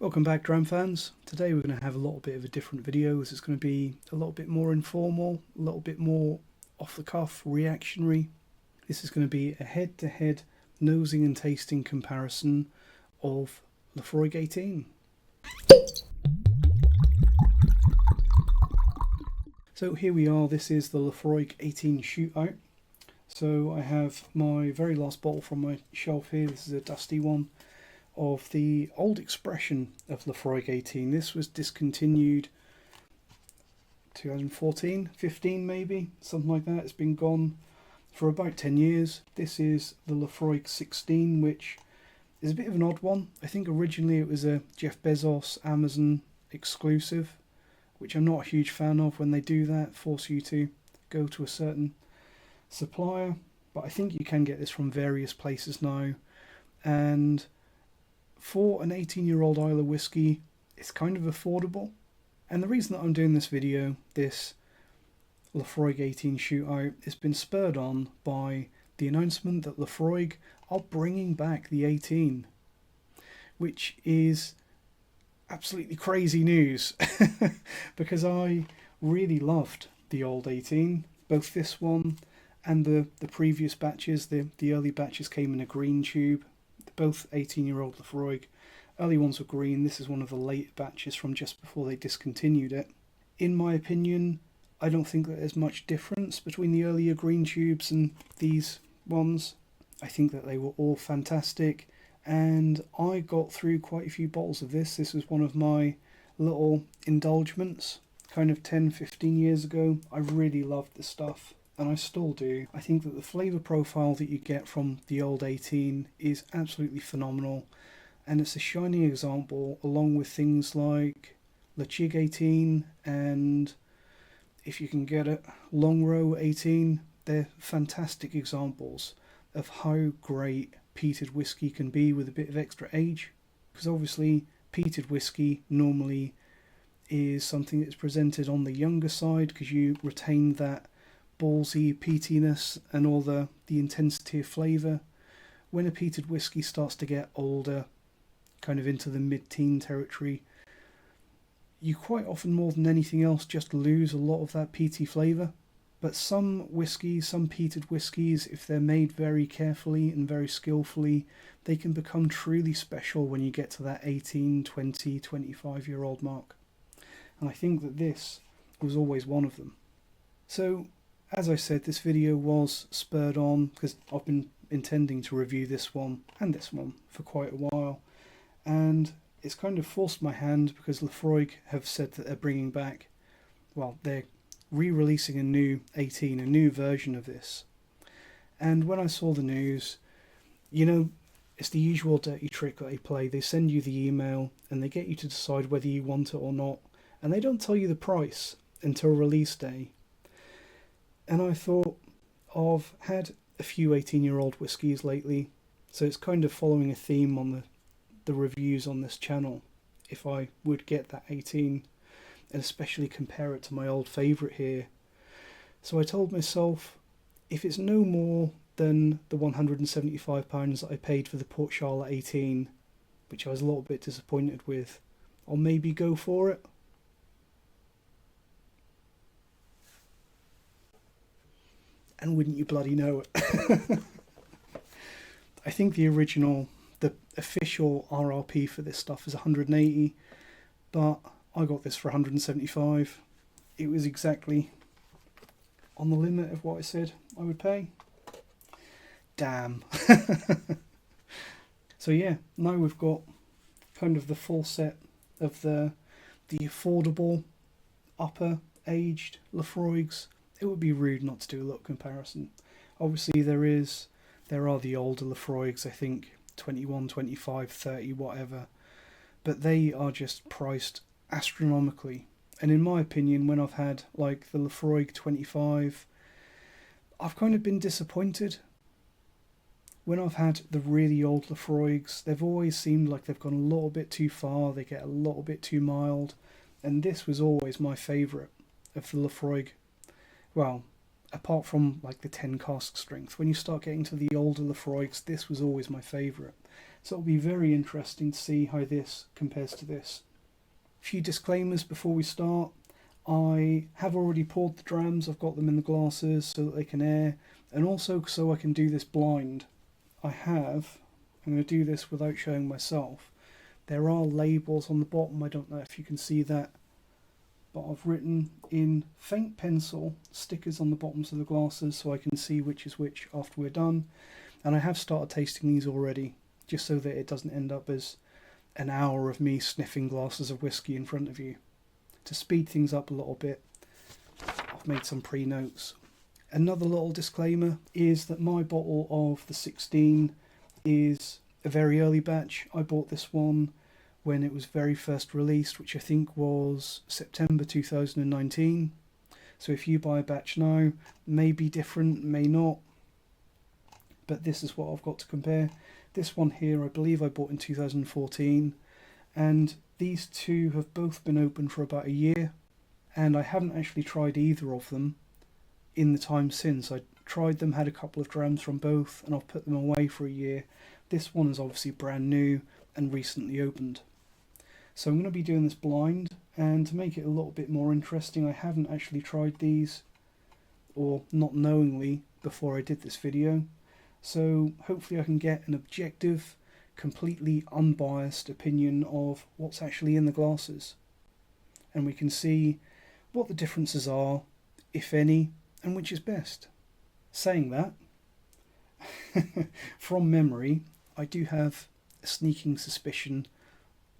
Welcome back, dram fans. Today we're going to have a little bit of a different video. This is going to be a little bit more informal, a little bit more off the cuff, reactionary. This is going to be a head-to-head nosing and tasting comparison of Laphroaig 18. So here we are, this is the Laphroaig 18 shootout. So I have my very last bottle from my shelf here. This is a dusty one of the old expression of Laphroaig 18. This was discontinued 2014, 15 maybe, something like that. It's been gone for about 10 years. This is the Laphroaig 16, which is a bit of an odd one. I think originally it was a Jeff Bezos Amazon exclusive, which I'm not a huge fan of when they do that, force you to go to a certain supplier. But I think you can get this from various places now, and for an 18-year-old Islay whiskey, it's kind of affordable. And the reason that I'm doing this video, this Laphroaig 18 shootout, has been spurred on by the announcement that Laphroaig are bringing back the 18, which is absolutely crazy news because I really loved the old 18, both this one and the previous batches. The early batches came in a green tube, both 18-year-old Laphroaig. Early ones were green. This is one of the late batches from just before they discontinued it. In my opinion, I don't think that there's much difference between the earlier green tubes and these ones. I think that they were all fantastic, and I got through quite a few bottles of this. This was one of my little indulgements, kind of 10-15 years ago. I really loved this stuff, and I still do. I think that the flavour profile that you get from the old 18 is absolutely phenomenal, and it's a shining example along with things like Laphroaig 18 and, if you can get it, Long Row 18. They're fantastic examples of how great peated whiskey can be with a bit of extra age, because obviously peated whiskey normally is something that's presented on the younger side because you retain that ballsy peatiness and all the intensity of flavour. When a peated whiskey starts to get older, kind of into the mid-teen territory, you quite often, more than anything else, just lose a lot of that peaty flavour. But some whiskies, some peated whiskies, if they're made very carefully and very skillfully, they can become truly special when you get to that 18, 20, 25-year-old mark. And I think that this was always one of them. So, as I said, this video was spurred on because I've been intending to review this one and this one for quite a while, and it's kind of forced my hand because Laphroaig have said that they're bringing back, well, they're re-releasing a new 18, a new version of this. And when I saw the news, you know, it's the usual dirty trick that they play. They send you the email and they get you to decide whether you want it or not, and they don't tell you the price until release day. And I thought, I've had a few 18-year-old whiskies lately, so it's kind of following a theme on the reviews on this channel. If I would get that 18, and especially compare it to my old favourite here. So I told myself, if it's no more than the £175 that I paid for the Port Charlotte 18, which I was a little bit disappointed with, I'll maybe go for it. And wouldn't you bloody know it? I think the official RRP for this stuff is 180, but I got this for 175. It was exactly on the limit of what I said I would pay. Damn. So yeah, now we've got kind of the full set of the affordable, upper aged Laphroaigs. It would be rude not to do a little comparison. Obviously there are the older Laphroaigs, I think 21, 25, 30, whatever, but they are just priced astronomically. And in my opinion, when I've had like the Laphroaig 25, I've kind of been disappointed. When I've had the really old Laphroaigs, they've always seemed like they've gone a little bit too far, they get a little bit too mild, and this was always my favourite of the Laphroaig. Well, apart from like the 10 cask strength, when you start getting to the older Laphroaigs, this was always my favourite. So it'll be very interesting to see how this compares to this. A few disclaimers before we start. I have already poured the drams, I've got them in the glasses so that they can air, and also so I can do this blind. I'm going to do this without showing myself. There are labels on the bottom, I don't know if you can see that, but I've written in faint pencil stickers on the bottoms of the glasses so I can see which is which after we're done. And I have started tasting these already, just so that it doesn't end up as an hour of me sniffing glasses of whiskey in front of you. To speed things up a little bit, I've made some pre-notes. Another little disclaimer is that my bottle of the 16 is a very early batch. I bought this one when it was very first released, which I think was September 2019. So if you buy a batch now, may be different, may not. But this is what I've got to compare. This one here, I believe I bought in 2014. And these two have both been open for about a year. And I haven't actually tried either of them in the time since. I tried them, had a couple of drams from both, and I've put them away for a year. This one is obviously brand new and recently opened. So I'm going to be doing this blind, and to make it a little bit more interesting, I haven't actually tried these, or not knowingly, before I did this video. So hopefully I can get an objective, completely unbiased opinion of what's actually in the glasses. And we can see what the differences are, if any, and which is best. Saying that, from memory, I do have a sneaking suspicion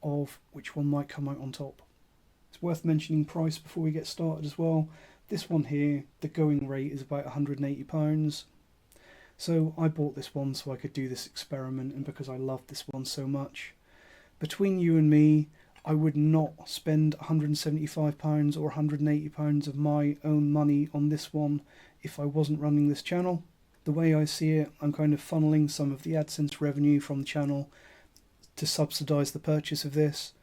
of which one might come out on top. It's worth mentioning price before we get started as well. This one here, the going rate is about £180. So I bought this one so I could do this experiment, and because I love this one so much. Between you and me, I would not spend £175 or £180 of my own money on this one if I wasn't running this channel. The way I see it, I'm kind of funneling some of the AdSense revenue from the channel to subsidise the purchase of this.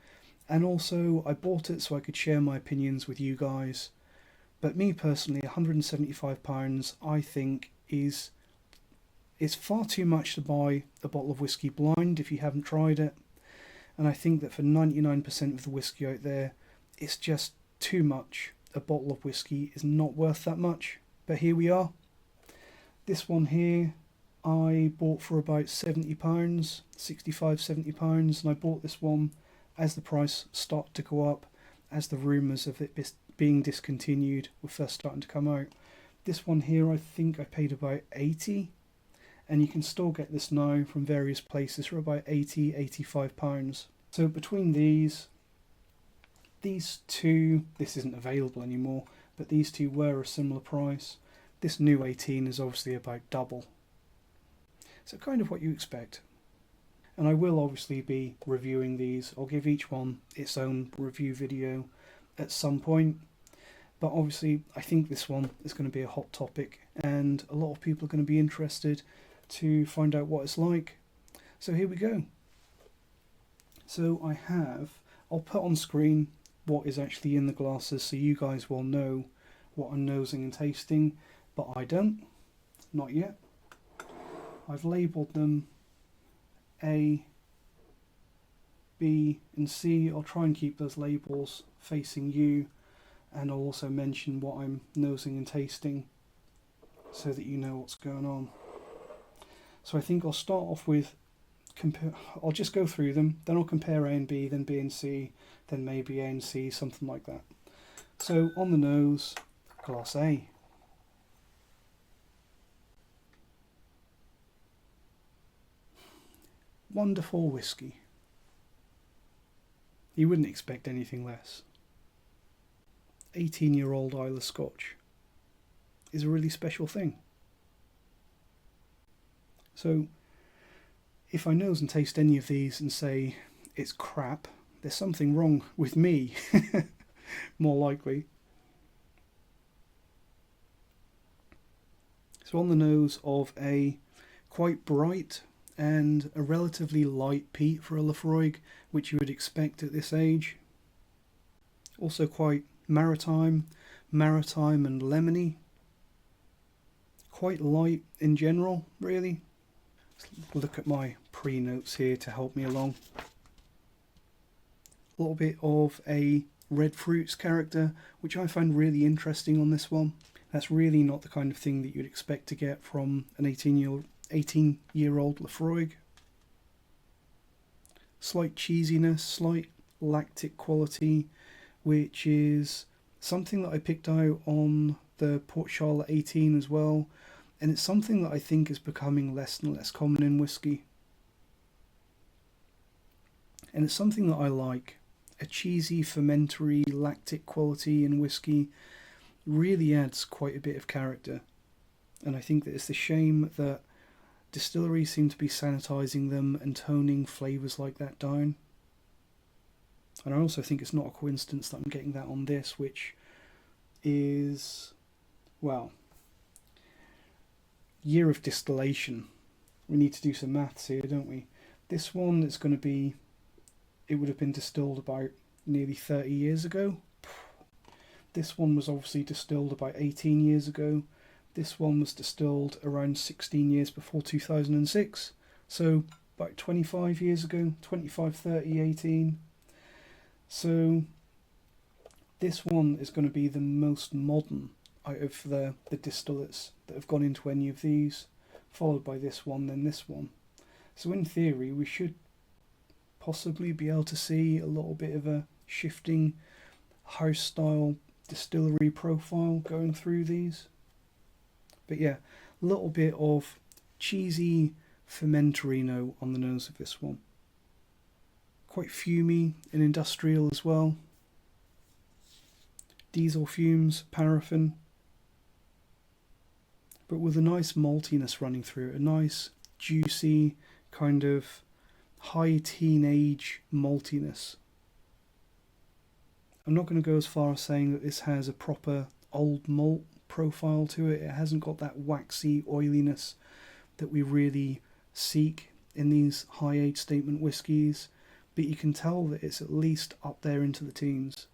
And also, I bought it so I could share my opinions with you guys. But me personally, £175 I think is far too much to buy a bottle of whiskey blind if you haven't tried it. And I think that for 99% of the whiskey out there, it's just too much. A bottle of whiskey is not worth that much. But here we are. This one here, I bought for about £70, £65, £70, and I bought this one as the price started to go up, as the rumours of it being discontinued were first starting to come out. This one here, I think I paid about £80, and you can still get this now from various places for about £80, £85. So between these two, this isn't available anymore, but these two were a similar price. This new 18 is obviously about double. So kind of what you expect. And I will obviously be reviewing these. I'll give each one its own review video at some point. But obviously I think this one is going to be a hot topic, and a lot of people are going to be interested to find out what it's like. So here we go. So I'll put on screen what is actually in the glasses so you guys will know what I'm nosing and tasting, but I don't, not yet. I've labelled them A, B and C. I'll try and keep those labels facing you, and I'll also mention what I'm nosing and tasting so that you know what's going on. So I think I'll start off with I'll just go through them, then I'll compare A and B, then B and C, then maybe A and C, something like that. So on the nose, glass A. Wonderful whiskey. You wouldn't expect anything less. 18-year-old Islay Scotch is a really special thing. So if I nose and taste any of these and say it's crap, there's something wrong with me, more likely. So on the nose of a quite bright and a relatively light peat for a Laphroaig, which you would expect at this age. Also quite maritime and lemony. Quite light in general, really. Let's look at my pre-notes here to help me along. A little bit of a red fruits character, which I find really interesting on this one. That's really not the kind of thing that you'd expect to get from an 18-year-old Laphroaig. Slight cheesiness, slight lactic quality, which is something that I picked out on the Port Charlotte 18 as well, and it's something that I think is becoming less and less common in whiskey. And it's something that I like. A cheesy, fermentary, lactic quality in whiskey really adds quite a bit of character. And I think that it's a shame that distilleries seem to be sanitizing them and toning flavours like that down. And I also think it's not a coincidence that I'm getting that on this, which is, well, year of distillation. We need to do some maths here, don't we? This one is going to be, it would have been distilled about nearly 30 years ago. This one was obviously distilled about 18 years ago. This one was distilled around 16 years before 2006. So about 25 years ago, 25, 30, 18. So this one is going to be the most modern out of the distillates that have gone into any of these, followed by this one, then this one. So in theory, we should possibly be able to see a little bit of a shifting house style distillery profile going through these. But yeah, a little bit of cheesy fermentary note on the nose of this one. Quite fumey and industrial as well. Diesel fumes, paraffin, but with a nice maltiness running through it, a nice juicy kind of high teenage maltiness. I'm not going to go as far as saying that this has a proper old malt profile to it. It hasn't got that waxy oiliness that we really seek in these high age statement whiskies, but you can tell that it's at least up there into the teens,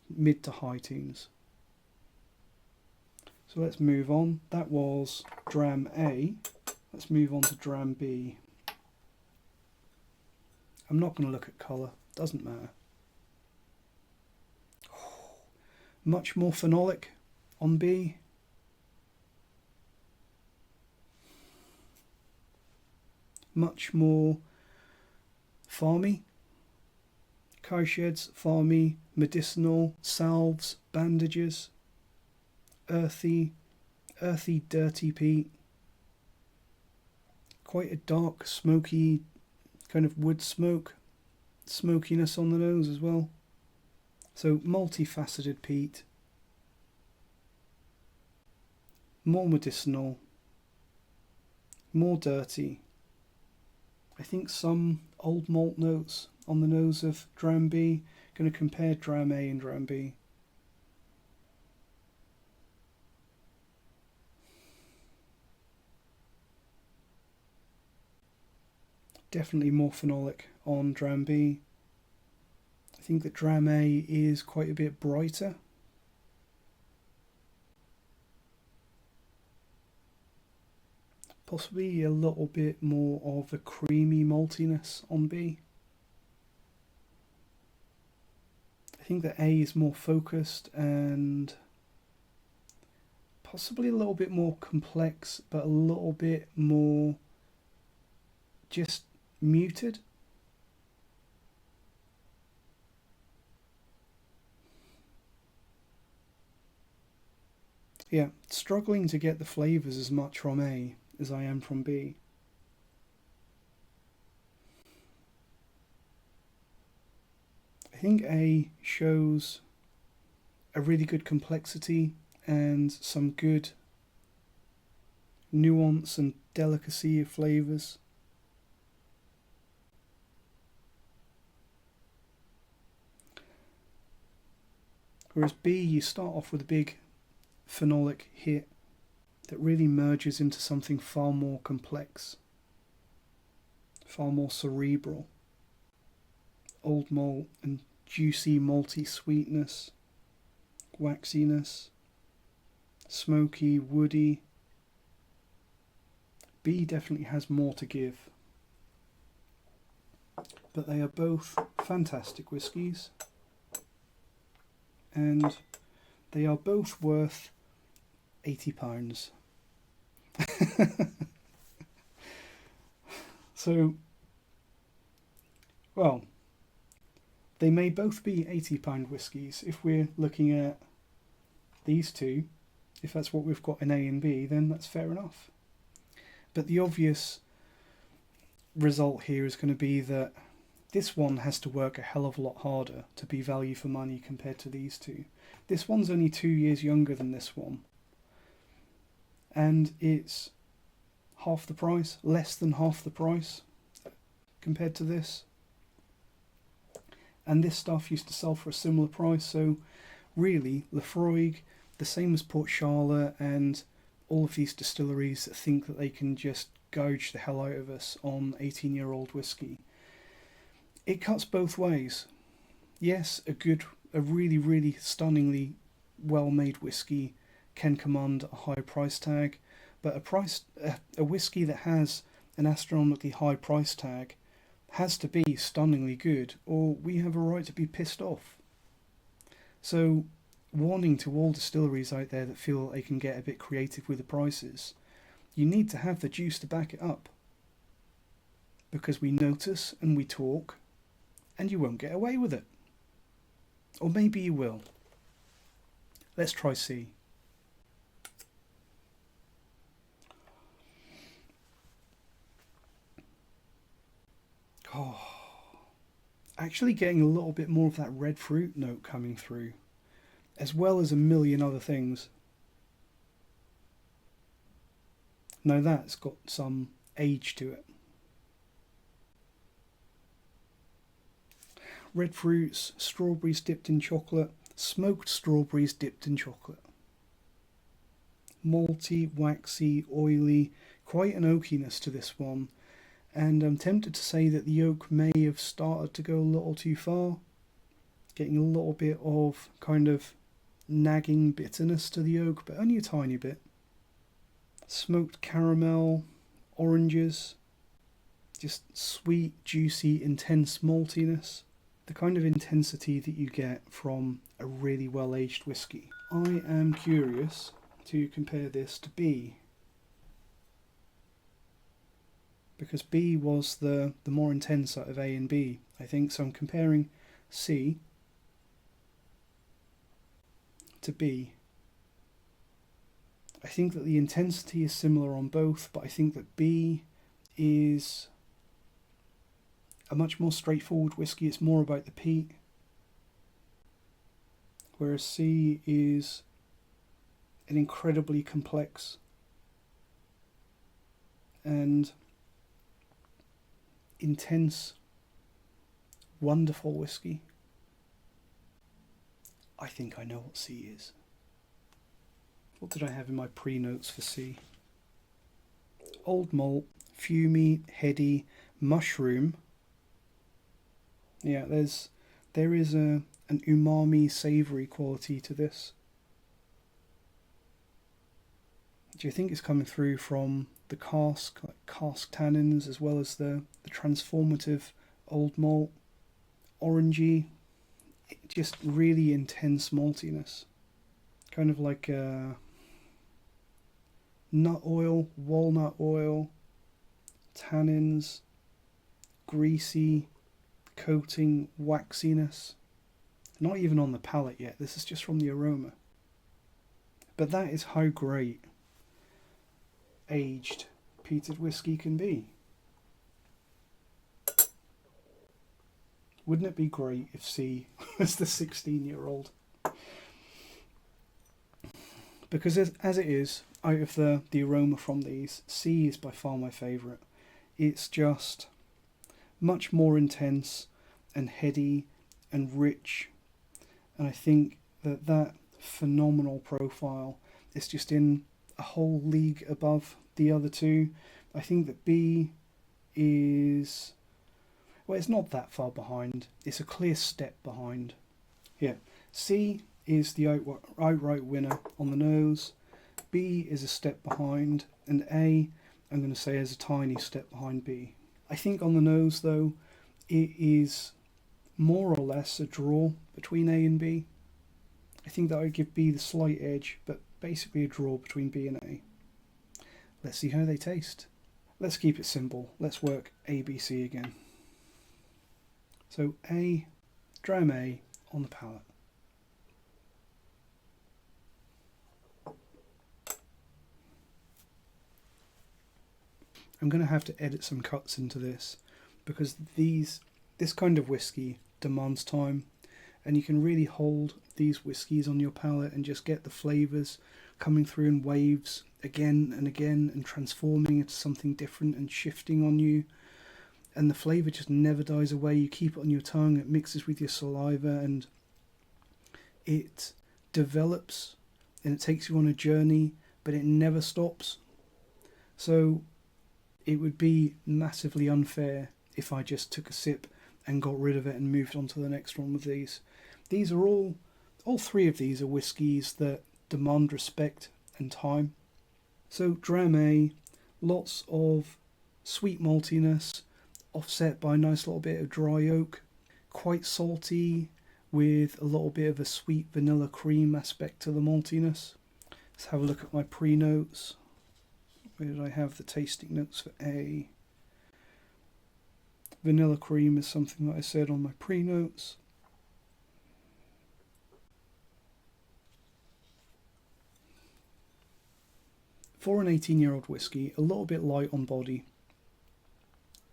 mid to high teens. So let's move on. That was Dram A. Let's move on to Dram B. I'm not going to look at colour, doesn't matter. Much more phenolic on B. Much more farmy. Cowsheds, farmy, medicinal, salves, bandages. Earthy, dirty peat. Quite a dark, smoky, kind of wood smokiness on the nose as well. So multifaceted peat, more medicinal, more dirty. I think some old malt notes on the nose of Dram B. Going to compare Dram A and Dram B. Definitely more phenolic on Dram B. I think that Dram A is quite a bit brighter. Possibly a little bit more of a creamy maltiness on B. I think that A is more focused and possibly a little bit more complex, but a little bit more just muted. Yeah, struggling to get the flavours as much from A as I am from B. I think A shows a really good complexity and some good nuance and delicacy of flavours. Whereas B, you start off with a big phenolic hit that really merges into something far more complex, far more cerebral. Old malt and juicy malty sweetness, waxiness, smoky, woody. B definitely has more to give. but they are both fantastic whiskies, and they are both worth £80. So, well, they may both be £80 whiskies. If we're looking at these two, if that's what we've got in A and B, then that's fair enough. But the obvious result here is going to be that this one has to work a hell of a lot harder to be value for money compared to these two. This one's only 2 years younger than this one, and it's half the price, less than half the price compared to this. And this stuff used to sell for a similar price, so really, Laphroaig, the same as Port Charlotte and all of these distilleries that think that they can just gouge the hell out of us on 18-year-old whiskey. It cuts both ways. Yes, a really, really stunningly well-made whiskey can command a high price tag, but a whiskey that has an astronomically high price tag has to be stunningly good, or we have a right to be pissed off. So, warning to all distilleries out there that feel they can get a bit creative with the prices, you need to have the juice to back it up. Because we notice and we talk, and you won't get away with it. Or maybe you will. Let's try C. Oh, actually getting a little bit more of that red fruit note coming through, as well as a million other things. Now that's got some age to it. Red fruits, strawberries dipped in chocolate, smoked strawberries dipped in chocolate. Malty, waxy, oily, quite an oakiness to this one. And I'm tempted to say that the oak may have started to go a little too far, getting a little bit of kind of nagging bitterness to the oak, but only a tiny bit. Smoked caramel, oranges, just sweet, juicy, intense maltiness. The kind of intensity that you get from a really well-aged whiskey. I am curious to compare this to B, because B was the more intense out of A and B, I think. So I'm comparing C to B. I think that the intensity is similar on both, but I think that B is a much more straightforward whiskey. It's more about the peat, whereas C is an incredibly complex and intense, wonderful whiskey. I think I know what C is. What did I have in my pre-notes for C? Old malt, fumy, heady, mushroom. Yeah, there is an umami, savoury quality to this. Do you think it's coming through from the cask, like cask tannins, as well as the transformative old malt, orangey, just really intense maltiness, kind of like nut oil, walnut oil, tannins, greasy, coating, waxiness. Not even on the palate yet, this is just from the aroma. But that is how great aged peated whiskey can be. Wouldn't it be great if C was the 16-year-old? Because as it is, out of the aroma from these, C is by far my favourite. It's just much more intense and heady and rich. And I think that phenomenal profile is just in a whole league above the other two. I think that B is... well, it's not that far behind. It's a clear step behind. Yeah, C is the outright winner on the nose. B is a step behind. And A, I'm going to say, is a tiny step behind B. I think on the nose, though, it is more or less a draw between A and B. I think that I would give B the slight edge, but basically a draw between B and A. Let's see how they taste. Let's keep it simple. Let's work A, B, C again. So A, dram A on the palate. I'm going to have to edit some cuts into this because this kind of whiskey demands time, and you can really hold these whiskies on your palate and just get the flavours coming through in waves again and again and transforming into something different and shifting on you, and the flavour just never dies away. You keep it on your tongue, it mixes with your saliva, and it develops and it takes you on a journey, but it never stops. So it would be massively unfair if I just took a sip and got rid of it and moved on to the next one with these. These are all three of these are whiskies that demand respect and time. So dram A, lots of sweet maltiness, offset by a nice little bit of dry oak, quite salty with a little bit of a sweet vanilla cream aspect to the maltiness. Let's have a look at my pre-notes. Where did I have the tasting notes for A? Vanilla cream is something that I said on my pre-notes. For an 18-year-old whiskey, a little bit light on body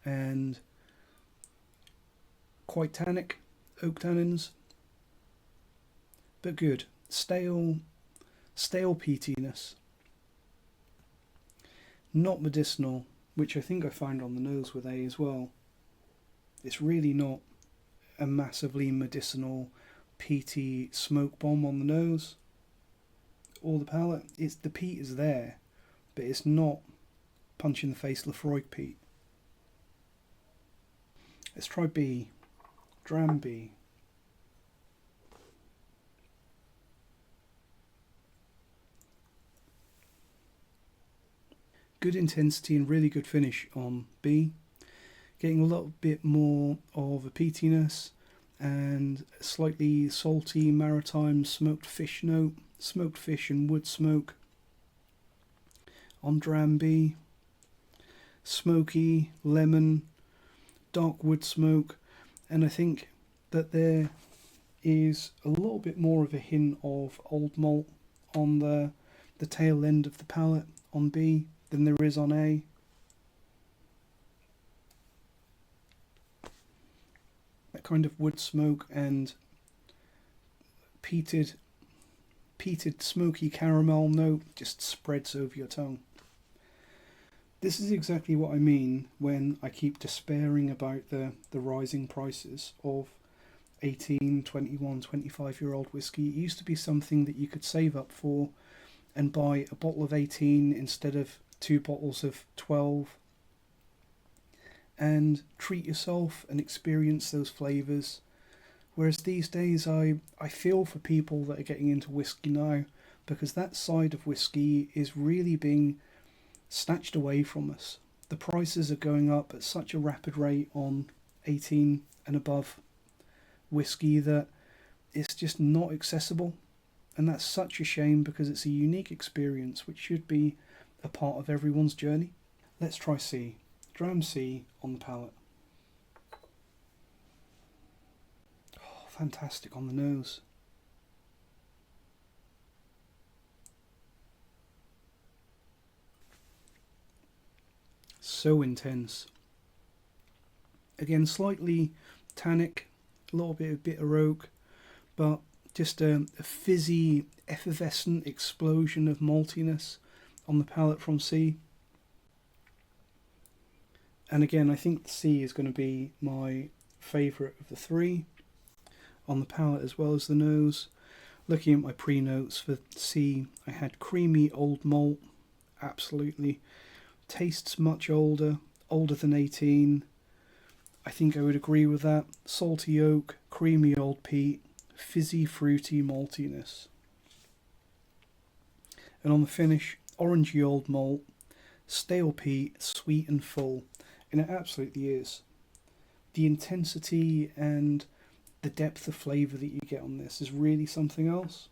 and quite tannic, oak tannins, but good. Stale peatiness. Not medicinal, which I think I find on the nose with A as well. It's really not a massively medicinal, peaty smoke bomb on the nose or the palate. The peat is there, but it's not punch in the face Laphroaig peat. Let's try B. Dram B. Good intensity and really good finish on B. Getting a little bit more of a peatiness and a slightly salty maritime smoked fish note, smoked fish and wood smoke on dram B. Smoky, lemon, dark wood smoke, and I think that there is a little bit more of a hint of old malt on the tail end of the palate on B than there is on A. That kind of wood smoke and peated smoky caramel note just spreads over your tongue. This is exactly what I mean when I keep despairing about the rising prices of 18, 21, 25-year-old whiskey. It used to be something that you could save up for and buy a bottle of 18 instead of 2 bottles of 12 and treat yourself and experience those flavours. Whereas these days I feel for people that are getting into whiskey now, because that side of whiskey is really being snatched away from us. The prices are going up at such a rapid rate on 18 and above whiskey that it's just not accessible, and that's such a shame because it's a unique experience which should be a part of everyone's journey. Let's try C. Dram C on the palate. Oh, fantastic on the nose. So intense. Again, slightly tannic, a little bit of bitter oak, but just a fizzy, effervescent explosion of maltiness on the palate from C. And again, I think C is going to be my favourite of the three on the palate as well as the nose. Looking at my pre-notes for C, I had creamy old malt, absolutely. Tastes much older than 18. I think I would agree with that. Salty oak, creamy old peat, fizzy fruity maltiness. And on the finish, orangey old malt, stale peat, sweet and full. And it absolutely is. the intensity and the depth of flavour that you get on this is really something else.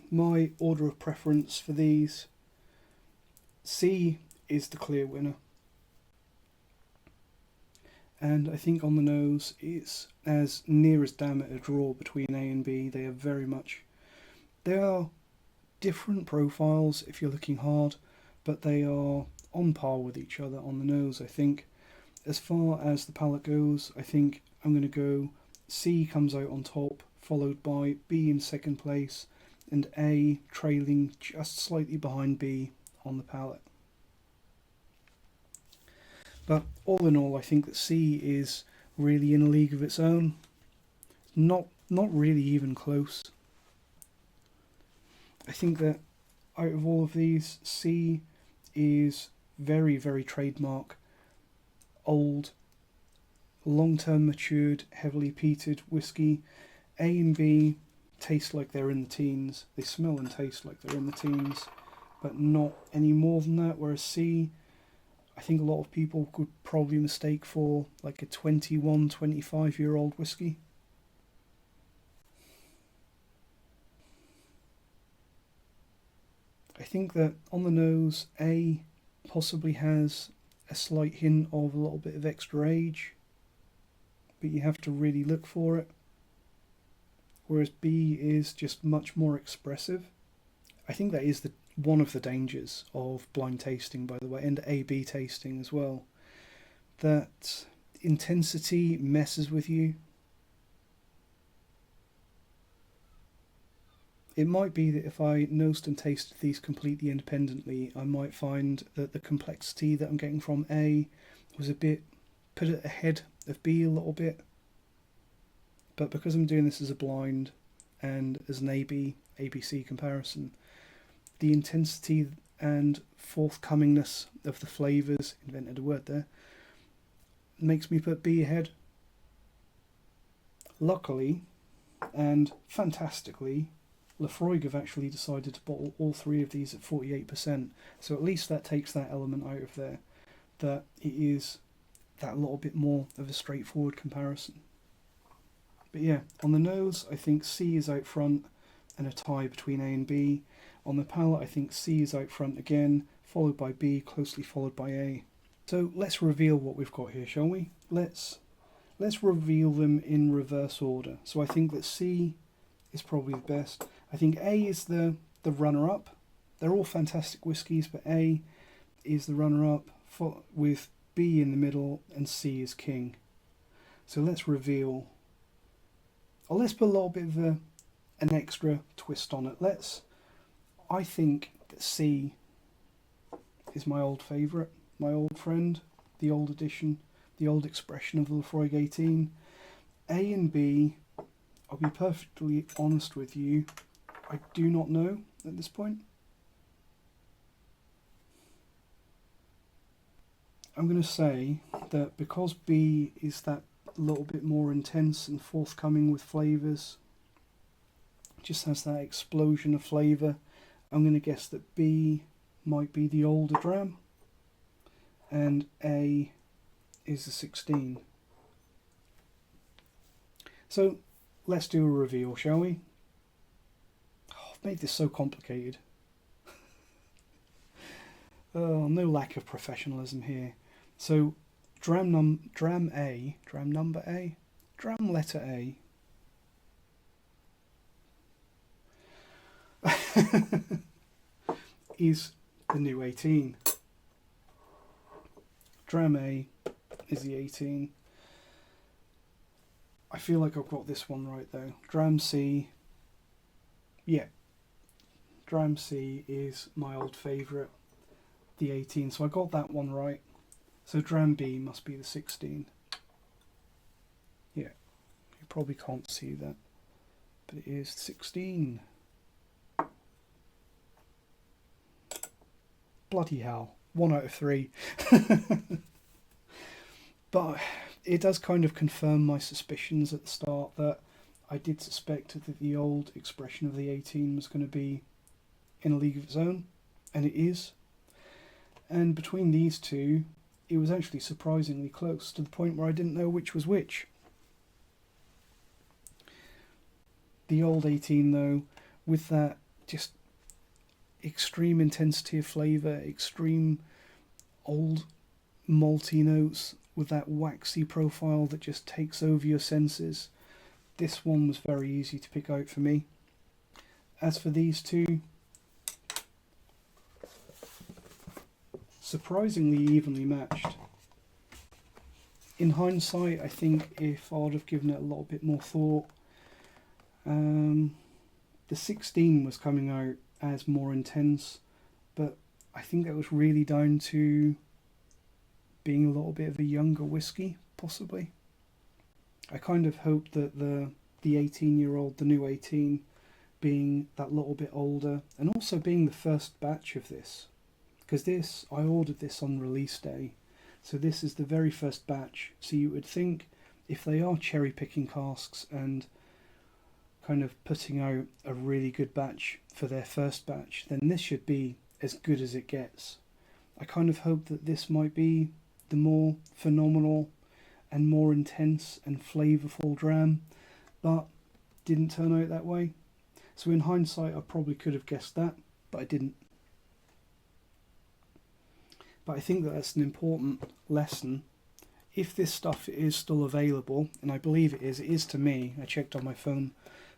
My order of preference for these, C is the clear winner. And I think on the nose, it's as near as damn it a draw between A and B. They are different profiles if you're looking hard, but they are on par with each other on the nose, I think. As far as the palate goes, I think I'm going to go C comes out on top, followed by B in second place, and A trailing just slightly behind B on the palate. But all in all, I think that C is really in a league of its own. Not really even close. I think that out of all of these, C is very, very trademark, old, long-term matured, heavily peated whiskey. A and B taste like they're in the teens. They smell and taste like they're in the teens, but not any more than that. Whereas C, I think a lot of people could probably mistake for like a 21, 25-year-old whiskey. I think that on the nose, A possibly has a slight hint of a little bit of extra age, but you have to really look for it. Whereas B is just much more expressive. I think that is one of the dangers of blind tasting, by the way, and A/B tasting as well. That intensity messes with you. It might be that if I nosed and tasted these completely independently, I might find that the complexity that I'm getting from A was put it ahead of B a little bit. But because I'm doing this as a blind and as an ABC comparison, the intensity and forthcomingness of the flavours, invented a word there, makes me put B ahead. Luckily, and fantastically, Laphroaig have actually decided to bottle all three of these at 48%, so at least that takes that element out of there, that it is that little bit more of a straightforward comparison. But yeah, on the nose, I think C is out front and a tie between A and B. On the palate, I think C is out front again, followed by B, closely followed by A. So let's reveal what we've got here, shall we? Let's reveal them in reverse order. So I think that C is probably the best. I think A is the runner-up. They're all fantastic whiskies, but A is the runner-up with B in the middle and C is king. So let's reveal. Oh, let's put a little bit of an extra twist on it. I think that C is my old favourite, my old friend, the old edition, the old expression of the Laphroaig 18. A and B, I'll be perfectly honest with you, I do not know at this point. I'm going to say that because B is that little bit more intense and forthcoming with flavours, just has that explosion of flavour, I'm going to guess that B might be the older dram and A is the 16. So let's do a reveal, shall we? Oh, I've made this so complicated. Oh, no lack of professionalism here. So dram letter A is the new 18. Dram A is the 18. I feel like I've got this one right though. Dram C, yeah. Dram C is my old favourite, the 18. So I got that one right. So Dram B must be the 16. Yeah, you probably can't see that, but it is 16. Bloody hell, 1 out of 3. But it does kind of confirm my suspicions at the start that I did suspect that the old expression of the 18 was going to be in a league of its own, and it is. And between these two, it was actually surprisingly close, to the point where I didn't know which was which. The old 18 though, with that just extreme intensity of flavour, extreme old malty notes, with that waxy profile that just takes over your senses, this one was very easy to pick out for me. As for these two, surprisingly evenly matched. In hindsight, I think if I'd have given it a little bit more thought, the 16 was coming out as more intense, but I think that was really down to being a little bit of a younger whiskey, possibly. I kind of hoped that the 18-year-old, the new 18, being that little bit older, and also being the first batch of this, because this, I ordered this on release day, so this is the very first batch. So you would think if they are cherry picking casks and kind of putting out a really good batch for their first batch, then this should be as good as it gets. I kind of hope that this might be the more phenomenal and more intense and flavourful dram, but didn't turn out that way. So in hindsight, I probably could have guessed that, but I didn't. But I think that that's an important lesson. If this stuff is still available, and I believe it is to me, I checked on my phone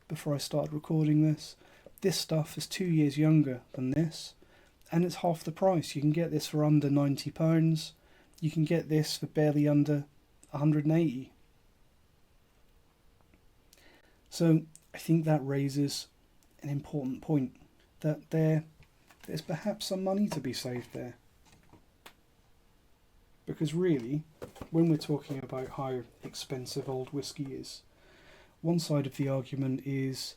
before I started recording this, this stuff is 2 years younger than this, and it's half the price. You can get this for under £90. You can get this for barely under 180. So I think that raises an important point, that there's perhaps some money to be saved there. Because really, when we're talking about how expensive old whiskey is, one side of the argument is,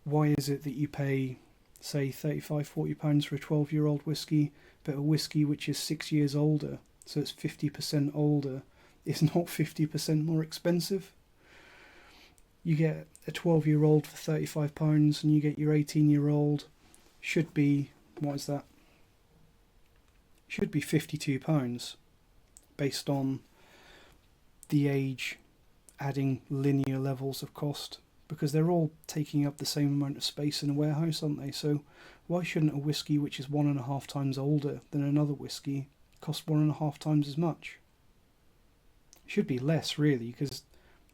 why is it that you pay, say, £35-40 for a 12-year-old whiskey, but a whiskey which is 6 years older, so it's 50% older, is not 50% more expensive? You get a 12-year-old for £35 and you get your 18-year-old, should be, what is that? Should be £52, based on the age adding linear levels of cost, because they're all taking up the same amount of space in a warehouse, aren't they? So why shouldn't a whiskey which is 1.5 times older than another whiskey cost 1.5 times as much? It should be less, really, because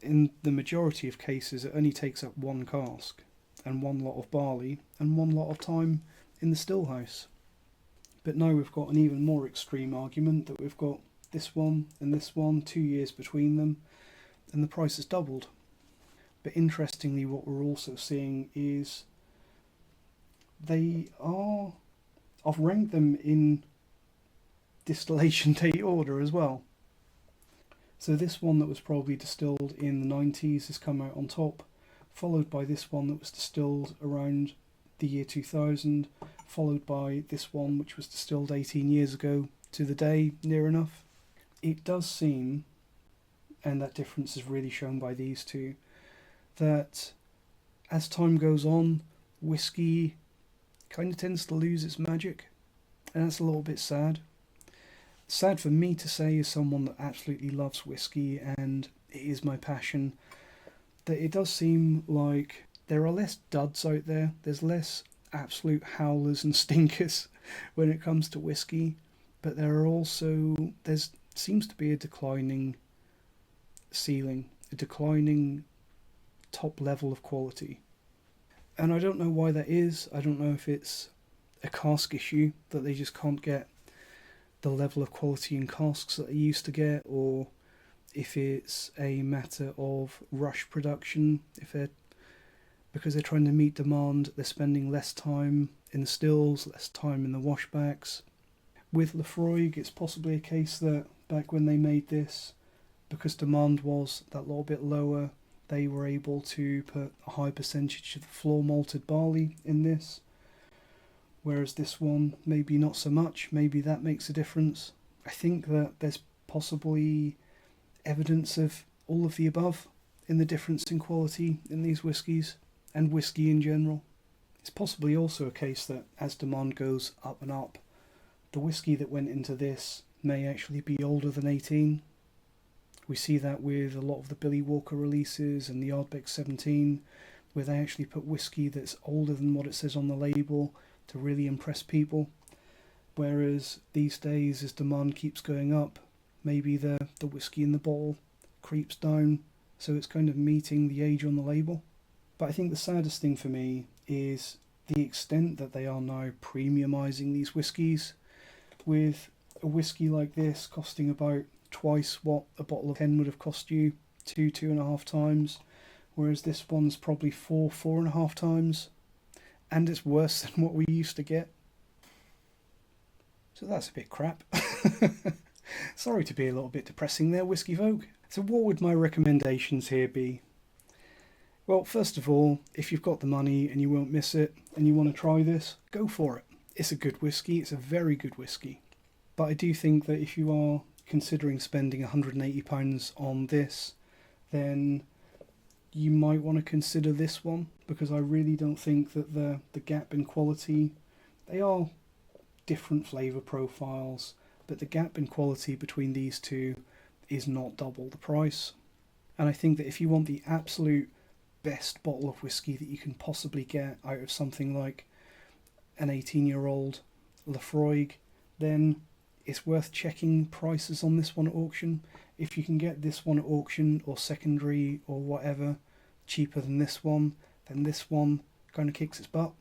in the majority of cases it only takes up one cask and one lot of barley and one lot of time in the still house. But now we've got an even more extreme argument, that we've got this one and this one, 2 years between them, and the price has doubled. But interestingly, what we're also seeing is I've ranked them in distillation date order as well. So this one that was probably distilled in the 90s has come out on top, followed by this one that was distilled around the year 2000, followed by this one which was distilled 18 years ago to the day, near enough. It does seem, and that difference is really shown by these two, that as time goes on, whiskey kind of tends to lose its magic, and that's a little bit sad. Sad for me to say, as someone that absolutely loves whiskey and it is my passion, that it does seem like there are less duds out there. There's less absolute howlers and stinkers when it comes to whiskey, but there seems to be a declining ceiling, a declining top level of quality. And I don't know why that is. I don't know if it's a cask issue, that they just can't get the level of quality in casks that they used to get, or if it's a matter of rush production, because they're trying to meet demand, they're spending less time in the stills, less time in the washbacks. With Laphroaig, it's possibly a case that back when they made this, because demand was that little bit lower, they were able to put a high percentage of the floor malted barley in this. Whereas this one, maybe not so much. Maybe that makes a difference. I think that there's possibly evidence of all of the above in the difference in quality in these whiskies, and whiskey in general. It's possibly also a case that as demand goes up and up, the whiskey that went into this may actually be older than 18. We see that with a lot of the Billy Walker releases and the Ardbeg 17, where they actually put whiskey that's older than what it says on the label to really impress people. Whereas these days, as demand keeps going up, maybe the whiskey in the bottle creeps down, so it's kind of meeting the age on the label. But I think the saddest thing for me is the extent that they are now premiumising these whiskies, with a whiskey like this costing about twice what a bottle of 10 would have cost you, 2.5 times, whereas this one's probably 4.5 times, and it's worse than what we used to get. So that's a bit crap. Sorry to be a little bit depressing there, Whisky Vogue. So what would my recommendations here be? Well, first of all, if you've got the money and you won't miss it and you want to try this, go for it. It's a good whiskey, it's a very good whiskey. But I do think that if you are considering spending £180 on this, then you might want to consider this one, because I really don't think that the gap in quality, they are different flavour profiles, but the gap in quality between these two is not double the price. And I think that if you want the absolute best bottle of whiskey that you can possibly get out of something like an 18-year-old Laphroaig, then it's worth checking prices on this one at auction. If you can get this one at auction or secondary or whatever cheaper than this one, then this one kind of kicks its butt.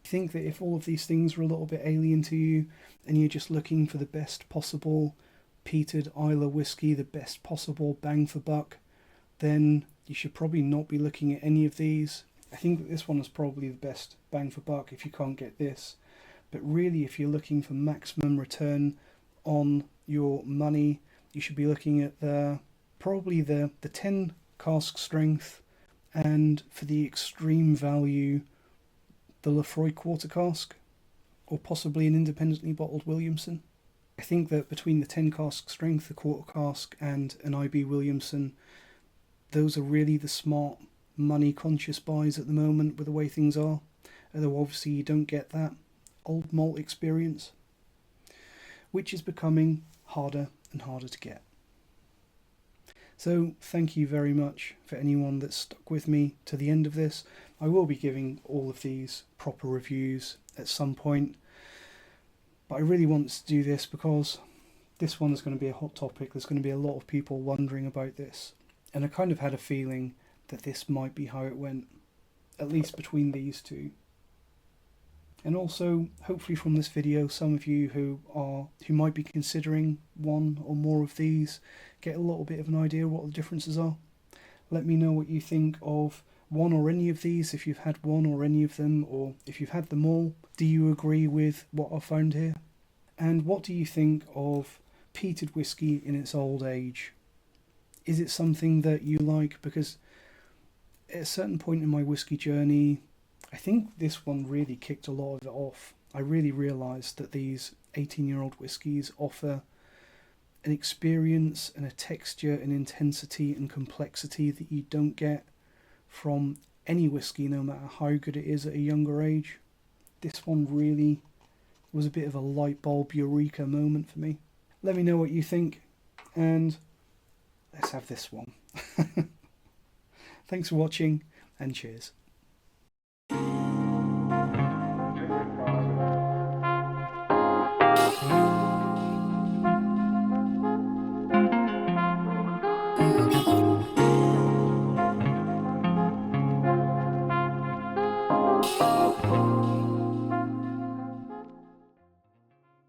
I think that if all of these things are a little bit alien to you and you're just looking for the best possible peated Islay whiskey, the best possible bang for buck, then you should probably not be looking at any of these. I think that this one is probably the best bang for buck if you can't get this. But really, if you're looking for maximum return on your money, you should be looking at probably the 10 cask strength, and for the extreme value, the Laphroaig quarter cask, or possibly an independently bottled Williamson. I think that between the 10 cask strength, the quarter cask, and an IB Williamson, those are really the smart, money-conscious buys at the moment with the way things are. Although obviously you don't get that old malt experience, which is becoming harder and harder to get. So thank you very much for anyone that's stuck with me to the end of this. I will be giving all of these proper reviews at some point, but I really want to do this because this one is going to be a hot topic. There's going to be a lot of people wondering about this, and I kind of had a feeling that this might be how it went, at least between these two. And also, hopefully from this video, some of you who might be considering one or more of these get a little bit of an idea what the differences are. Let me know what you think of one or any of these, if you've had one or any of them, or if you've had them all. Do you agree with what I found here? And what do you think of peated whiskey in its old age? Is it something that you like? Because at a certain point in my whiskey journey, I think this one really kicked a lot of it off. I really realised that these 18-year-old whiskies offer an experience and a texture and intensity and complexity that you don't get from any whiskey, no matter how good it is at a younger age. This one really was a bit of a light bulb eureka moment for me. Let me know what you think, and let's have this one. Thanks for watching, and cheers.